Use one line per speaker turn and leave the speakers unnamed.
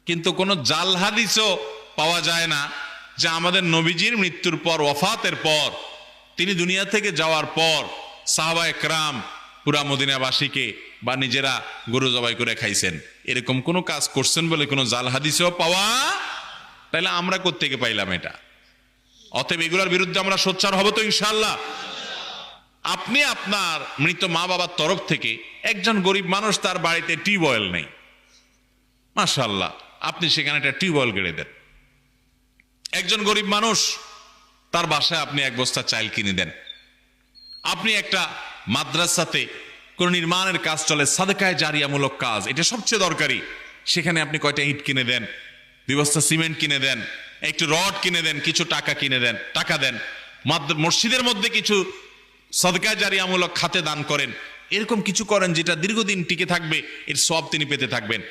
কিন্তু কোনো জাল হাদিসও পাওয়া যায় না যে আমাদের নবীজির মৃত্যুর পর, ওয়াফাতের পর, তিনি দুনিয়া থেকে যাওয়ার পর সাহাবায়ে কেরাম পুরা মদিনাবাসীকে বা নিজেরা গরু জবাই করে খাইছেন, এরকম কোনো কাজ করছেন বলে কোনো জাল হাদিসও পাওয়া। তাইলে আমরা কোত্থেকে পাইলাম এটা? অতএব এগুলোর বিরুদ্ধে আমরা সোচ্চার হব তো ইনশাআল্লাহ। আপনি আপনার মৃত মা বাবার তরফ থেকে, একজন গরিব মানুষ তার বাড়িতে টিউবওয়েল নেই, মাশাআল্লাহ, আপনি সেখানে একটা টিউবওয়েল গেড়ে দেন। একজন গরিব মানুষ তার বাসায় আপনি এক বস্তা চাল কিনে দেন। আপনি একটা মাদ্রাসাতে কোন নির্মাণের কাজ চলে, সাদকায়ে জারিয়ামূলক কাজ, এটা সবচেয়ে দরকারি, সেখানে আপনি কয়টা ইট কিনে দেন, 2 বস্তা সিমেন্ট কিনে দেন, একটু রড কিনে দেন, কিছু টাকা কিনে দেন, টাকা দেন। মসজিদের মধ্যে কিছু সাদকায়ে জারিয়ামূলক খাতে দান করেন। এরকম কিছু করেন যেটা দীর্ঘদিন টিকে থাকবে, এর সওয়াব তিনি পেতে থাকবেন।